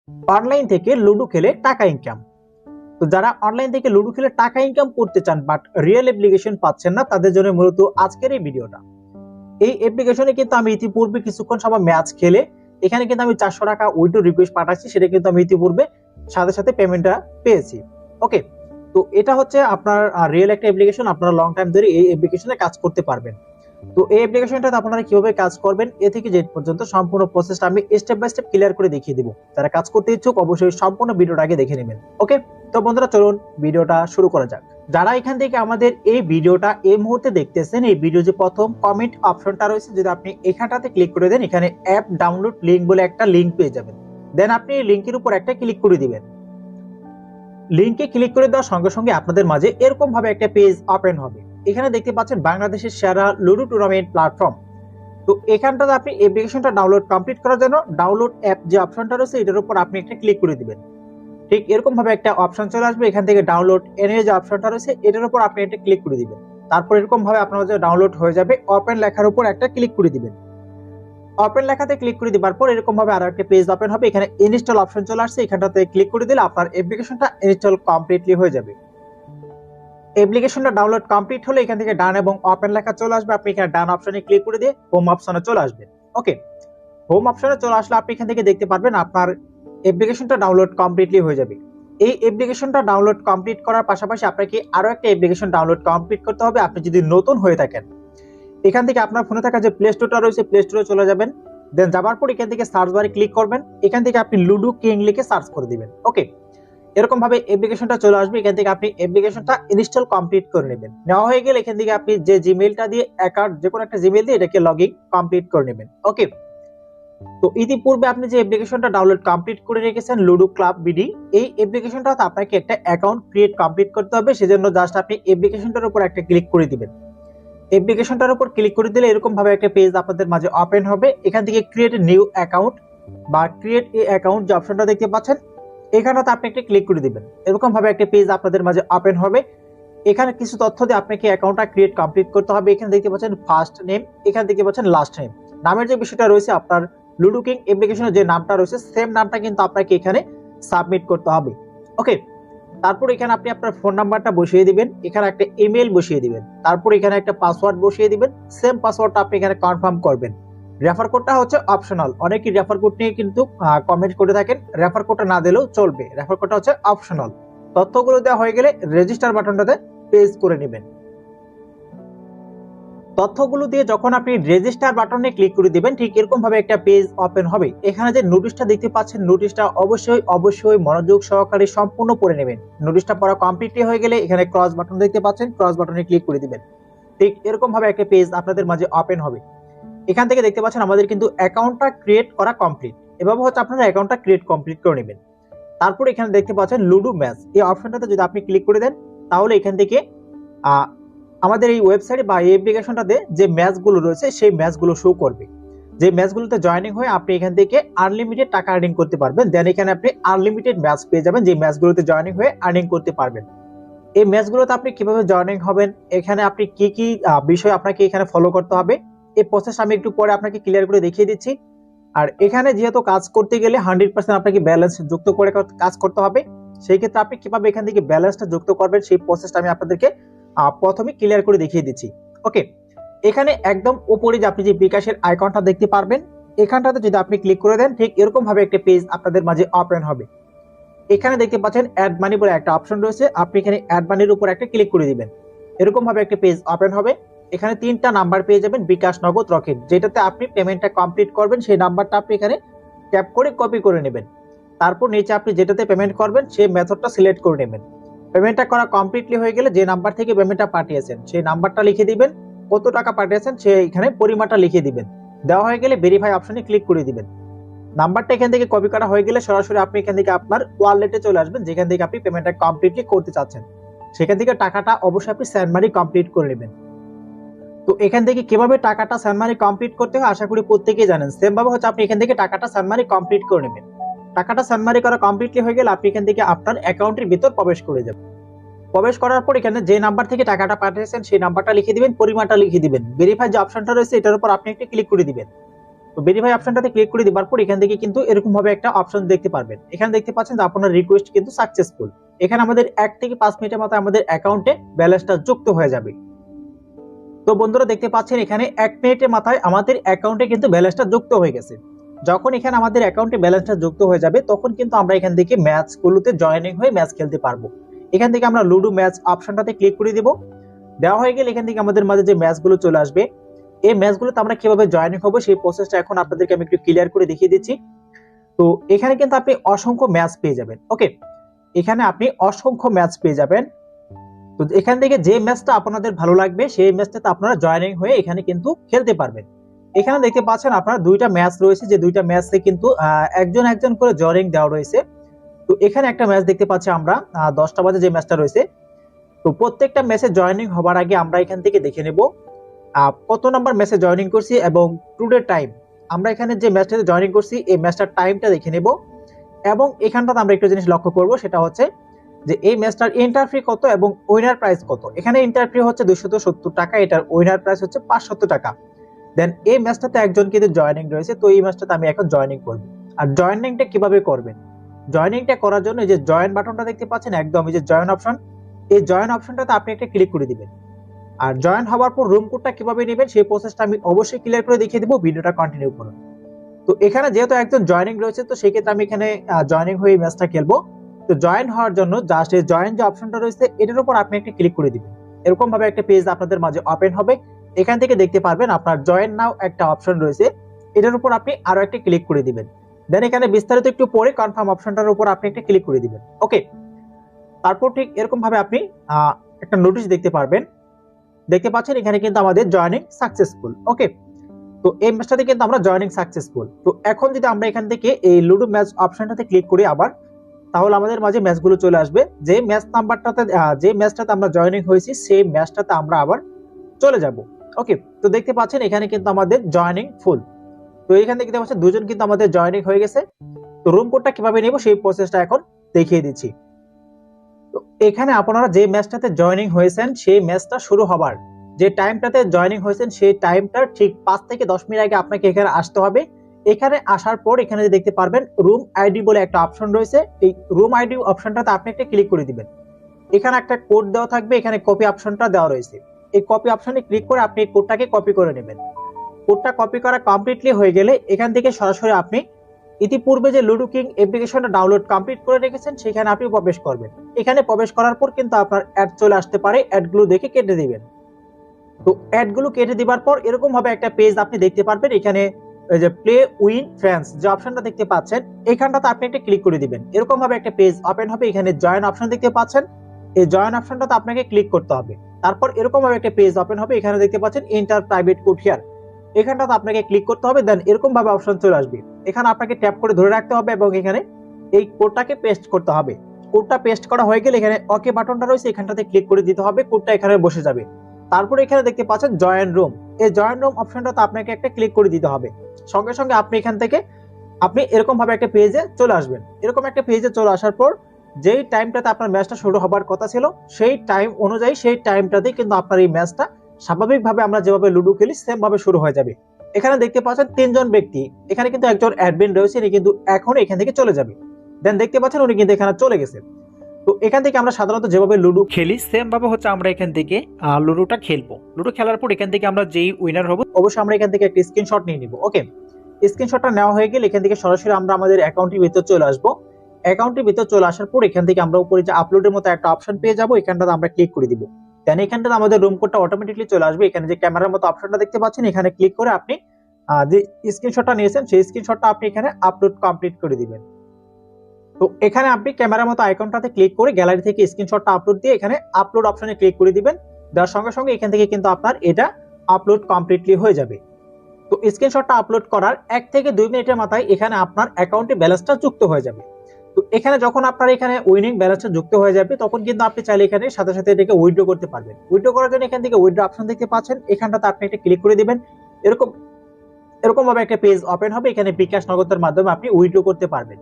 Online থেকে ludo খেলে টাকা ইনকাম। তো যারা অনলাইন থেকে লুডো খেলে টাকা ইনকাম করতে চান বাট রিয়েল অ্যাপ্লিকেশন পাচ্ছেন না, তাদের জন্য মূলত আজকের এই ভিডিওটা। এই অ্যাপ্লিকেশনে কিন্তু আমি ইতিপূর্বে কিছুক্ষণ সময় ম্যাচ খেলে এখানে কিন্তু আমি 400 টাকা উইথড্র রিকোয়েস্ট পাঠাচ্ছি, সেটা কিন্তু আমি ইতিপূর্বে সাথে সাথে পেমেন্টটা পেয়েছি। ওকে, তো এটা হচ্ছে আপনার রিয়েল একটা অ্যাপ্লিকেশন। আপনারা লং টাইম ধরে এই অ্যাপ্লিকেশনে কাজ করতে পারবেন। তো এই অ্যাপ্লিকেশনটাতে আপনারা কিভাবে কাজ করবেন এ থেকে জেড পর্যন্ত সম্পূর্ণ প্রসেসটা আমি স্টেপ বাই স্টেপ ক্লিয়ার করে দেখিয়ে দিব। যারা কাজ করতে ইচ্ছুক অবশ্যই সম্পূর্ণ ভিডিওটা আগে দেখে নেবেন। ওকে, তো বন্ধুরা চলুন ভিডিওটা শুরু করা যাক। যারা এখান থেকে আমাদের এই ভিডিওটা এই মুহূর্তে দেখতেছেন, এই ভিডিও যে প্রথম কমেন্ট অপশনটা রয়েছে, যদি আপনি এখানটাতে ক্লিক করে দেন, এখানে অ্যাপ ডাউনলোড লিংক বলে একটা লিংক পেয়ে যাবেন। দেন আপনি এই লিংকের উপর একটা ক্লিক করে দিবেন। লিংকে ক্লিক করে দেওয়ার সঙ্গে সঙ্গে আপনাদের মাঝে এরকম ভাবে একটা পেজ ওপেন হবে। এখানে দেখতে পাচ্ছেন বাংলাদেশের সেরা লুডো টুর্নামেন্ট প্ল্যাটফর্ম। তো এখানটাতে আপনি অ্যাপ্লিকেশনটা ডাউনলোড কমপ্লিট করার জন্য ডাউনলোড অ্যাপ যে অপশনটা রয়েছে এটার উপর আপনি একটা ক্লিক করে দিবেন। ঠিক এরকম ভাবে একটা অপশন চলে আসবে। এখান থেকে ডাউনলোড এনে যে অপশনটা রয়েছে এটার উপর আপনি একটা ক্লিক করে দিবেন। তারপর এরকম ভাবে আপনার যে ডাউনলোড হয়ে যাবে, ওপেন লেখার উপর একটা ক্লিক করে দিবেন। ওপেন লেখাতে ক্লিক করে দেওয়ার পর এরকম ভাবে আরো একটা পেজ ওপেন হবে। এখানে ইনস্টল অপশন চলে আসছে, এখানটাতে ক্লিক করে দিলে আপনার অ্যাপ্লিকেশনটা ইনস্টল কমপ্লিটলি হয়ে যাবে। অ্যাপ্লিকেশনটা ডাউনলোড কমপ্লিট হলে এখান থেকে ডান এবং ওপেন লেখা চলে আসবে। আপনি এখানে ডান অপশনে ক্লিক করে দিয়ে হোম অপশনে চলে আসবেন। ওকে, হোম অপশনে চলে আসলে আপনি এখান থেকে দেখতে পারবেন আপনার অ্যাপ্লিকেশনটা ডাউনলোড কমপ্লিটলি হয়ে যাবে। এই অ্যাপ্লিকেশনটা ডাউনলোড কমপ্লিট করার পাশাপাশি আপনাকে আরো একটা অ্যাপ্লিকেশন ডাউনলোড কমপ্লিট করতে হবে। আপনি যদি নতুন হয়ে থাকেন, এখান থেকে আপনার ফোনে থাকা যে প্লে স্টোরটা রয়েছে প্লে স্টোরে চলে যাবেন। দেন যাবার পর এখান থেকে সার্চ বারে ক্লিক করবেন। এখান থেকে আপনি লুডো কিং লিখে সার্চ করে দিবেন। ওকে, এরকম ভাবে অ্যাপ্লিকেশনটা চলে আসবে। এখান থেকে আপনি অ্যাপ্লিকেশনটা ইনস্টল কমপ্লিট করে নেবেন। নেওয়া হয়ে গেলে এখান থেকে আপনি যে জিমেইলটা দিয়ে অ্যাকাউন্ট যে কোনো একটা জিমেইল দিয়ে এটাকে লগইন কমপ্লিট করে নেবেন। ওকে, তো ইতিপূর্বে আপনি যে অ্যাপ্লিকেশনটা ডাউনলোড কমপ্লিট করে রেখেছেন লুডো ক্লাব বিডি, এই অ্যাপ্লিকেশনটাতে আপনাকে একটা অ্যাকাউন্ট ক্রিয়েট কমপ্লিট করতে হবে। সেজন্য জাস্ট আপনি অ্যাপ্লিকেশনটার উপর একটা ক্লিক করে দিবেন। অ্যাপ্লিকেশনটার উপর ক্লিক করে দিলে এরকম ভাবে একটা পেজ আপনাদের মাঝে ওপেন হবে। এখান থেকে ক্রিয়েট নিউ অ্যাকাউন্ট বা ক্রিয়েট এ অ্যাকাউন্ট যে অপশনটা দেখতে পাচ্ছেন এখানেতে আপনি একটা ক্লিক করে দিবেন। এরকম ভাবে একটা পেজ আপনাদের মাঝে ওপেন হবে। এখানে কিছু তথ্য দিয়ে আপনাকে অ্যাকাউন্টটা ক্রিয়েট কমপ্লিট করতে হবে। এখানে দেখতে পাচ্ছেন ফার্স্ট নেম, এখানে দেখতে পাচ্ছেন লাস্ট নেম। নামের যে বিষয়টা রয়েছে আপনার লুডো কিং অ্যাপ্লিকেশনের যে নামটা রয়েছে সেম নামটা কিন্তু আপনাকে এখানে সাবমিট করতে হবে। ওকে, তারপর এখানে আপনি আপনার ফোন নাম্বারটা বসিয়ে দিবেন, এখানে একটা ইমেল বসিয়ে দিবেন, তারপর এখানে একটা পাসওয়ার্ড বসিয়ে দিবেন। সেম পাসওয়ার্ডটা আপনি এখানে কনফার্ম করবেন। রেফার কোডটা হচ্ছে অপশনাল। অনেকেই রেফার কোড নিয়ে কিন্তু কমেন্ট করে থাকেন, রেফার কোডটা না দিলেও চলবে, রেফার কোডটা হচ্ছে অপশনাল। তথ্যগুলো দেওয়া হয়ে গেলে রেজিস্টার বাটনটাতে পেজ করে নেবেন। তথ্যগুলো দিয়ে যখন আপনি রেজিস্টার বাটনে ক্লিক করে দিবেন, ঠিক এরকম ভাবে একটা পেজ ওপেন হবে। এখানে যে নোটিশটা দেখতে পাচ্ছেন নোটিশটা অবশ্যই মনোযোগ সহকারে সম্পূর্ণ পড়ে নেবেন। নোটিশটা পড়া কমপ্লিট হয়ে গেলে এখানে ক্রস বাটন দেখতে পাচ্ছেন, ক্রস বাটনে ক্লিক করে দিবেন। ঠিক এরকম ভাবে একটা পেজ আপনাদের মাঝে ওপেন হবে। এখান থেকে দেখতে পাচ্ছেন আমাদের কিন্তু অ্যাকাউন্টটা ক্রিয়েট করা কমপ্লিট। এভাবে হচ্ছে আপনারা অ্যাকাউন্টটা ক্রিয়েট কমপ্লিট করে নেবেন। তারপর এখানে দেখতে পাচ্ছেন লুডো ম্যাচ, এই অপশনটাতে যদি আপনি ক্লিক করে দেন তাহলে এখান থেকে আমাদের এই ওয়েবসাইটে বা এই অ্যাপ্লিকেশনটাতে যে ম্যাচগুলো রয়েছে সেই ম্যাচগুলো শো করবে। যে ম্যাচগুলোতে জয়েনিং হয়ে আপনি এখান থেকে আনলিমিটেড টাকা আর্নিং করতে পারবেন। দেন এখানে আপনি আনলিমিটেড ম্যাচ পেয়ে যাবেন যে ম্যাচগুলোতে জয়েনিং হয়ে আর্নিং করতে পারবেন। এই ম্যাচগুলোতে আপনি কিভাবে জয়েনিং হবেন, এখানে আপনি কি কি বিষয় আপনাকে এখানে ফলো করতে হবে, এই প্রসেস আমি একটু পরে আপনাকে ক্লিয়ার করে দেখিয়ে দিচ্ছি। আর এখানে যেহেতু কাজ করতে গেলে 100% আপনাকে ব্যালেন্স যুক্ত করে কাজ করতে হবে। সেই ক্ষেত্রে আপনি কিভাবে এখান থেকে ব্যালেন্সটা যুক্ত করবেন সেই প্রসেসটা আমি আপনাদেরকে প্রথমে ক্লিয়ার করে দেখিয়ে দিচ্ছি। ওকে, এখানে একদম উপরে যে আপনি যে বিকাশের আইকনটা দেখতে পারবেন, এখানটাতে যদি আপনি ক্লিক করে দেন ঠিক এরকম ভাবে একটা পেজ আপনাদের মাঝে ওপেন হবে। এখানে দেখতে পাচ্ছেন অ্যাড মানি বলে একটা অপশন রয়েছে, আপনি এখানে অ্যাড মানির উপর একটা ক্লিক করে দিবেন। এরকম ভাবে একটা পেজ ওপেন হবে। এখানে 3টা নাম্বার পেয়ে যাবেন, বিকাশ, নগদ, রকেট। যেটাতে আপনি পেমেন্টটা কমপ্লিট করবেন সেই নাম্বারটা আপনি এখানে ট্যাপ করে কপি করে নেবেন। তারপর নিচে আপনি যেটাতে পেমেন্ট করবেন সেই মেথডটা সিলেক্ট করে নেবেন। পেমেন্টটা করা কমপ্লিটলি হয়ে গেলে যে নাম্বার থেকে পেমেন্টটা পাঠিয়েছেন সেই নাম্বারটা লিখে দিবেন, কত টাকা পাঠিয়েছেন সেই এখানে পরিমাণটা লিখে দিবেন। দেওয়া হয়ে গেলে ভেরিফাই অপশনে ক্লিক করে দিবেন। নাম্বারটা এখান থেকে কপি করা হয়ে গেলে সরাসরি আপনি এখান থেকে আপনার ওয়ালেটে চলে আসবেন, যেখান থেকে আপনি পেমেন্টটা কমপ্লিটলি করতে চাচ্ছেন। সেখান থেকে টাকাটা অবশ্যই আপনি সেন্ড মানি কমপ্লিট করে নেবেন। তো এখান থেকে কিভাবে টাকাটা সেন্ড মানি কমপ্লিট করতে হয় আশা করি প্রত্যেকেই জানেন। সেম ভাবে হচ্ছে আপনি এখান থেকে টাকাটা সেন্ড মানি কমপ্লিট করে নেবেন। টাকাটা সেন্ড মানি করা কমপ্লিটলি হয়ে গেলে আপনি এখান থেকে আপনার অ্যাকাউন্টের ভিতর প্রবেশ করে যাবেন। প্রবেশ করার পর এখানে যে নাম্বার থেকে টাকাটা পাঠিয়েছেন সেই নাম্বারটা লিখে দিবেন, পরিমাণটা লিখে দিবেন। ভেরিফাই যে অপশনটা রয়েছে এটার উপর আপনি একটা ক্লিক করে দিবেন। তো ভেরিফাই অপশনটাতে ক্লিক করে দেওয়ার পর এখান থেকে কিন্তু এরকম ভাবে একটা অপশন দেখতে পারবেন। এখানে দেখতে পাচ্ছেন যে আপনার রিকোয়েস্ট কিন্তু সাকসেসফুল। এখানে আমাদের 1 থেকে 5 মিনিটের মধ্যে আমাদের অ্যাকাউন্টে ব্যালেন্সটা যুক্ত হয়ে যাবে। তো বন্ধুরা দেখতে পাচ্ছেন এখানে 1 মিনিটের মাথায় আমাদের অ্যাকাউন্টে কিন্তু ব্যালেন্সটা যুক্ত হয়ে গেছে। যখন এখানে আমাদের অ্যাকাউন্টে ব্যালেন্সটা যুক্ত হয়ে যাবে তখন কিন্তু আমরা এখান থেকে ম্যাচগুলোতে জয়েনিং হয়ে ম্যাচ খেলতে পারবো। এখান থেকে আমরা লুডো ম্যাচ অপশনটাতে ক্লিক করে দেব। দেওয়া হয়ে গেলে এখান থেকে আমাদের মাঝে যে ম্যাচগুলো চলে আসবে, এই ম্যাচগুলোতে আমরা কিভাবে জয়েনিং হবো সেই প্রসেসটা এখন আপনাদেরকে আমি একটু ক্লিয়ার করে দেখিয়ে দিচ্ছি। তো এখানে কিন্তু আপনি অসংখ্য ম্যাচ পেয়ে যাবেন। ওকে, এখানে আপনি অসংখ্য ম্যাচ পেয়ে যাবেন। তো এখান থেকে যে ম্যাচটা আপনাদের ভালো লাগবে সেই ম্যাচটাতে আপনারা জয়েনিং হয়ে এখানে কিন্তু খেলতে পারবেন। এখানে দেখতে পাচ্ছেন আপনারা দুইটা ম্যাচ রয়েছে, যে দুইটা ম্যাচে কিন্তু একজন একজন করে জয়েনিং দেওয়া রয়েছে। তো এখানে একটা ম্যাচ দেখতে পাচ্ছি আমরা 10টা বাজে যে ম্যাচটা রয়েছে। তো প্রত্যেকটা ম্যাচে জয়েনিং হবার আগে আমরা এখান থেকে দেখে নেব কত নাম্বার ম্যাচে জয়েনিং করছি এবং টুডে টাইম। আমরা এখানে যে ম্যাচটাতে জয়েনিং করছি এই ম্যাচটার টাইমটা দেখে নেব এবং এখানটাতে আমরা একটা জিনিস লক্ষ্য করব, সেটা হচ্ছে যে এই ম্যাচটার এন্টার ফি কত এবং উইনার প্রাইস কত। এখানে এন্টার ফি হচ্ছে 270 টাকা, এটার উইনার প্রাইস হচ্ছে 500 টাকা। দেন এই ম্যাচটাতে একজন কিন্তু জয়েনিং রয়েছে, তো এই ম্যাচটাতে আমি এখন জয়েনিং করব। আর জয়েনিংটা কিভাবে করবেন, জয়েনিংটা করার জন্য এই যে জয়েন বাটনটা দেখতে পাচ্ছেন একদম, এই যে জয়েন অপশন, এই জয়েন অপশনটাতে আপনি একটা ক্লিক করে দিবেন। আর জয়েন হওয়ার পর রুম কোডটা কিভাবে নেবেন সেই প্রসেসটা আমি অবশ্যই ক্লিয়ার করে দেখিয়ে দেবো, ভিডিওটা কন্টিনিউ করুন। তো এখানে যেহেতু একজন জয়েনিং রয়েছে তো সেই ক্ষেত্রে আমি এখানে জয়েনিং হয়ে ম্যাচটা খেলবো। তো জয়েন হওয়ার জন্য জাস্ট এই জয়েন যে অপশনটা রয়েছে এটার উপর আপনি একটা ক্লিক করে দিবেন। এরকম ভাবে একটা পেজ আপনাদের মাঝে ওপেন হবে। এখান থেকে দেখতে পারবেন আপনার জয়েন নাও একটা অপশন রয়েছে, এটার উপর আপনি আরো একটা ক্লিক করে দিবেন। দেন এখানে বিস্তারিত একটু পরে কনফার্ম অপশনটার উপর আপনি একটা ক্লিক করে দিবেন। ওকে, তারপর ঠিক এরকম ভাবে আপনি একটা নোটিশ দেখতে পারবেন। দেখতে পাচ্ছেন এখানে কিন্তু আমাদের জয়েনিং সাকসেসফুল। ওকে, তো এই ম্যাচটাতে কিন্তু আমরা জয়েনিং সাকসেসফুল। তো এখন যদি আমরা এখান থেকে এই লুডো ম্যাচ অপশনটাতে ক্লিক করি আবার, তাহলে আমাদের মাঝে ম্যাচগুলো চলে আসবে। যে ম্যাচ নাম্বারটাতে যে ম্যাচটাতে আমরা জয়েনিং হয়েছি সেই ম্যাচটাতে আমরা আবার চলে যাব। ওকে, তো দেখতে পাচ্ছেন এখানে কিন্তু আমাদের জয়েনিং ফুল। তো এখান থেকে দেখতে পাচ্ছেন দুজন কিন্তু আমাদের জয়েনিং হয়ে গেছে। তো রুম কোডটা কিভাবে নেব সেই প্রসেসটা এখন দেখিয়ে দিচ্ছি। তো এখানে আপনারা যে ম্যাচটাতে জয়েনিং হয়েছেন সেই ম্যাচটা শুরু হবার যে টাইমটাতে জয়েনিং হয়েছেন সেই টাইমটার ঠিক 5 থেকে 10 মিনিট আগে আপনাকে এখানে আসতে হবে। এখানে আসার পর এখানে দেখতে পারবেন রুম আইডি বলে একটা অপশন রয়েছে, এই রুম আইডি অপশনটাতে আপনি একটা ক্লিক করে দিবেন। এখানে একটা কোড দেওয়া থাকবে, এখানে কপি অপশনটা দেওয়া রয়েছে। এই কপি অপশনে ক্লিক করে আপনি কোডটাকে কপি করে নেবেন। কোডটা কপি করা কমপ্লিটলি হয়ে গেলে এখান থেকে সরাসরি আপনি ইতিপূর্বে যে লুডো কিং অ্যাপ্লিকেশনটা ডাউনলোড কমপ্লিট করে রেখেছেন সেখানে আপনি প্রবেশ করবেন। এখানে প্রবেশ করার পর কিন্তু আপনার অ্যাড চলে আসতে পারে, অ্যাডগুলো দেখে কেটে দিবেন। তো অ্যাডগুলো কেটে দিবার পর এরকম ভাবে একটা পেজ আপনি দেখতে পারবেন। এখানে এই যে প্লে উইন ফ্রেন্ডস যে অপশনটা দেখতে পাচ্ছেন এখানটাতে আপনি একটা ক্লিক করে দিবেন। এরকম ভাবে একটা পেজ ওপেন হবে। এখানে জয়েন অপশন দেখতে পাচ্ছেন, এই জয়েন অপশনটাতে আপনাকে ক্লিক করতে হবে। তারপর এরকম ভাবে একটা পেজ ওপেন হবে। এখানে দেখতে পাচ্ছেন এন্টার প্রাইভেট কোড হিয়ার, এখানটাতে আপনাকে ক্লিক করতে হবে। দেন এরকম ভাবে অপশন চলে আসবে। এখানে আপনাকে ট্যাপ করে ধরে রাখতে হবে এবং এখানে এই কোডটাকে পেস্ট করতে হবে। কোডটা পেস্ট করা হয়ে গেলে এখানে ওকে বাটনটা রয়েছে, এখানটাতে ক্লিক করে দিতে হবে। কোডটা এখানে বসে যাবে। তারপরে এখানে দেখতে পাচ্ছেন জয়েন রুম, এই জয়েন রুম অপশনটাতে আপনাকে একটা ক্লিক করে দিতে হবে। সঙ্গে সঙ্গে আপনি এখান থেকে আপনি এরকম ভাবে একটা পেজে চলে আসবেন। এরকম একটা পেজে চলে আসার পর যেই টাইমটাতে আপনার ম্যাচটা শুরু হবার কথা ছিল সেই টাইম অনুযায়ী সেই টাইমটাতে কিন্তু আপনার এই ম্যাচটা স্বাভাবিকভাবে আমরা যেভাবে লুডো খেলি সেম ভাবে শুরু হয়ে যাবে। এখানে দেখতে পাচ্ছেন 3 জন ব্যক্তি, এখানে কিন্তু একজন অ্যাডমিন রয়েছে, উনি কিন্তু এখন এখান থেকে চলে যাবে। দেন দেখতে পাচ্ছেন উনি কিন্তু এখানে চলে গেছে। তো এখান থেকে আমরা সাধারণত যেভাবে লুডো খেলি সেম ভাবে হচ্ছে আমরা এখান থেকে লুডোটা খেলবো। লুডো খেলার পর এখান থেকে আমরা যেই উইনার হব অবশ্যই আমরা এখান থেকে একটা স্ক্রিনশট নিয়ে নিব। ওকে, স্ক্রিনশটটা নেওয়া হয়ে গেলে এখান থেকে সরাসরি আমরা আমাদের অ্যাকাউন্টের ভিতর চলে আসবো। অ্যাকাউন্টের ভিতর চলে আসার পর এখান থেকে আমরা উপরে যে আপলোডের মতো একটা অপশন পেয়ে যাবো, এখানটাতে আমরা ক্লিক করে দিব। দেন এখানটাতে আমাদের রুম কোডটা অটোমেটিকলি চলে আসবে। এখানে যে ক্যামেরার মতো অপশনটা দেখতে পাচ্ছেন এখানে ক্লিক করে আপনি যে স্ক্রিনশটটা নিয়েছেন সেই স্ক্রিনশটটা আপনি এখানে আপলোড কমপ্লিট করে দিবেন। তো এখানে আপনি ক্যামেরার মতো আইকনটাতে ক্লিক করে গ্যালারি থেকে স্ক্রিনশটটা আপলোড দিয়ে এখানে আপলোড অপশনে ক্লিক করে দিবেন। দেওয়ার সঙ্গে সঙ্গে এখান থেকে কিন্তু আপনার এটা আপলোড কমপ্লিটলি হয়ে যাবে। তো স্ক্রিনশটটা আপলোড করার 1 থেকে 2 মিনিটের মাথায় এখানে আপনার অ্যাকাউন্টে ব্যালেন্সটা যুক্ত হয়ে যাবে। তো এখানে যখন আপনার এখানে উইনিং ব্যালেন্সটা যুক্ত হয়ে যাবে তখন কিন্তু আপনি চাইলে এখানে সাথে সাথে এটাকে উইথড্র করতে পারবেন। উইথড্র করার জন্য এখান থেকে উইথড্র অপশন দেখতে পাচ্ছেন, এখানটাতে আপনি একটা ক্লিক করে দিবেন। এরকম ভাবে একটা পেজ ওপেন হবে। এখানে বিকাশ নগদের মাধ্যমে আপনি উইথড্র করতে পারবেন।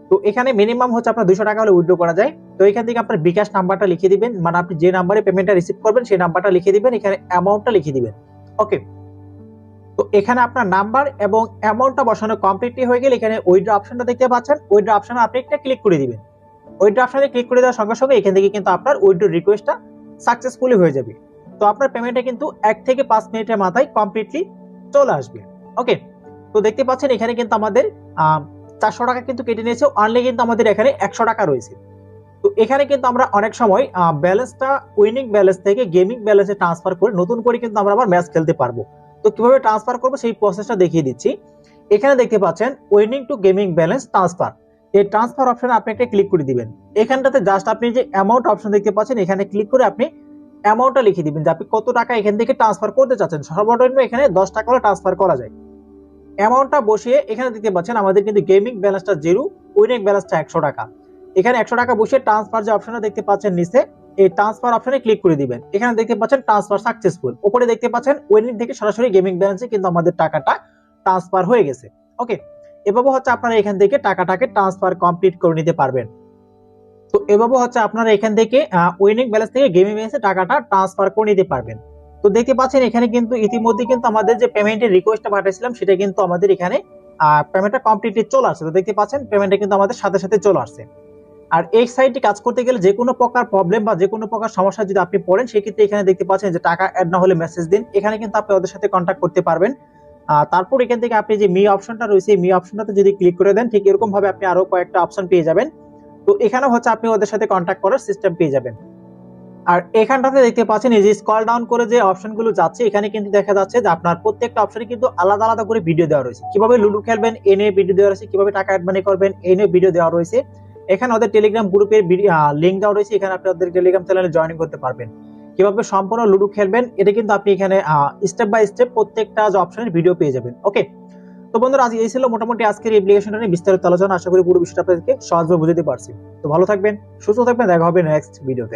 তো এখানে মিনিমাম হচ্ছে আপনার 200 টাকা হলে উইথড্র করা যায়। তো এখান থেকে আপনার বিকাশ নাম্বারটা লিখে দিবেন, মানে আপনি যে নাম্বারে পেমেন্টটা রিসিভ করবেন সেই নাম্বারটা লিখে দিবেন, এখানে অ্যামাউন্টটা লিখে দিবেন। ওকে, তো এখানে আপনার নাম্বার এবং অ্যামাউন্টটা বসানো কমপ্লিটলি হয়ে গেলে এখানে উইথড্র অপশনটা দেখতে পাচ্ছেন, উইথড্র অপশনে আপনি একটা ক্লিক করে দিবেন। উইথড্র অপশনে ক্লিক করে দেওয়ার সঙ্গে সঙ্গে এখান থেকে কিন্তু আপনার উইথড্র রিকোয়েস্টটা সাকসেসফুলি হয়ে যাবে। তো আপনার পেমেন্টটা কিন্তু 1 থেকে 5 মিনিটের মাথায় কমপ্লিটলি চলে আসবে। ওকে, তো দেখতে পাচ্ছেন এখানে কিন্তু আমাদের 400 টাকা কিন্তু কেটে নিয়েছে, অনলি কিন্তু আমাদের এখানে 100 টাকা রয়েছে। তো এখানে কিন্তু আমরা অনেক সময় ব্যালেন্সটা উইনিং ব্যালেন্স থেকে গেমিং ব্যালেন্সে ট্রান্সফার করে নতুন করে কিন্তু আমরা আবার ম্যাচ খেলতে পারবো। তো কিভাবে ট্রান্সফার করবো সেই প্রসেসটা দেখিয়ে দিচ্ছি। এখানে দেখতে পাচ্ছেন winning to gaming balance transfer, এই ট্রান্সফার অপশনে আপনি একটা ক্লিক করে দিবেন। এখানটাতে জাস্ট আপনি যে অ্যামাউন্ট অপশন দেখতে পাচ্ছেন এখানে ক্লিক করে আপনি অ্যামাউন্টটা লিখে দিবেন যে আপনি কত টাকা এখান থেকে ট্রান্সফার করতে চাচ্ছেন। সর্বনিম্ন এখানে 10 টাকা করে ট্রান্সফার করা যায়। অ্যামাউন্টটা বসিয়ে এখানে দেখতে পাচ্ছেন আমাদের কিন্তু গেমিং ব্যালেন্সটা 0, উইনিং ব্যালেন্সটা 100 টাকা। এখানে 100 টাকা বসিয়ে ট্রান্সফার যে অপশনটা দেখতে পাচ্ছেন নিচে, এই ট্রান্সফার অপশনে ক্লিক করে দিবেন। এখানে দেখতে পাচ্ছেন ট্রান্সফার সাকসেসফুল, উপরে দেখতে পাচ্ছেন উইনিং থেকে সরাসরি গেমিং ব্যালেন্সে কিন্তু আমাদের টাকাটা ট্রান্সফার হয়ে গেছে। ওকে, এভাবে হচ্ছে আপনারা এখান থেকে টাকাটাকে ট্রান্সফার কমপ্লিট করে নিতে পারবেন। তো এভাবে হচ্ছে আপনারা এখান থেকে উইনিং ব্যালেন্স থেকে গেমিং ব্যালেন্সে টাকাটা ট্রান্সফার করে নিতে পারবেন। তো দেখতে পাচ্ছেন এখানে কিন্তু ইতিমধ্যে কিন্তু আমাদের যে পেমেন্টের রিকোয়েস্টটা পাঠিয়েছিলাম সেটা কিন্তু আমাদের এখানে পেমেন্টটা কমপ্লিটলি চলে আসছে। তো দেখতে পাচ্ছেন পেমেন্টটা কিন্তু আমাদের সাথে সাথে চলে আসছে। আর এই সাইটটি কাজ করতে গেলে যে কোনো প্রকার প্রবলেম বা যে কোনো প্রকার সমস্যা যদি আপনি পড়েন সেক্ষেত্রে এখানে দেখতে পাচ্ছেন যে টাকা অ্যাড না হলে মেসেজ দিন, এখানে কিন্তু আপনি ওদের সাথে কন্ট্যাক্ট করতে পারবেন। তারপর এখান থেকে আপনি যে মি অপশনটা রয়েছে এই মি অপশনটাতে যদি ক্লিক করে দেন ঠিক এরকম ভাবে আপনি আরো কয়েকটা অপশন পেয়ে যাবেন। তো এখানে হচ্ছে আপনি ওদের সাথে কন্ট্যাক্ট করার সিস্টেম পেয়ে যাবেন। আর এখানটাতে দেখতে পাচ্ছেন এই যে স্ক্রল ডাউন করে যে অপশনগুলো যাচ্ছে এখানে কিন্তু দেখা যাচ্ছে যে আপনার প্রত্যেকটা অপশনে কিন্তু আলাদা আলাদা করে ভিডিও দেওয়া রয়েছে। কিভাবে লুডো খেলবেন এ নিয়ে ভিডিও দেওয়া রয়েছে, কিভাবে টাকা অ্যাড মানি করবেন এই নিয়ে ভিডিও দেওয়া রয়েছে। এখানে ওদের টেলিগ্রাম গ্রুপের লিংক দেওয়া রয়েছে, এখানে আপনি ওদের টেলিগ্রাম চ্যানেলে জয়েন করতে পারবেন। কিভাবে সম্পূর্ণ লুডো খেলবেন এটা কিন্তু আপনি এখানে স্টেপ বাই স্টেপ প্রত্যেকটা যে অপশনের ভিডিও পেয়ে যাবেন। ওকে, তো বন্ধুরা আজ এই ছিল মোটামুটি আজকের এই অ্যাপ্লিকেশনটা নিয়ে বিস্তারিত আলোচনা। আশা করি পুরো বিষয়টা আপনাদেরকে সহজভাবে বুঝতে পারছি। তো ভালো থাকবেন, সুস্থ থাকবেন, দেখা হবে নেক্সট ভিডিওতে।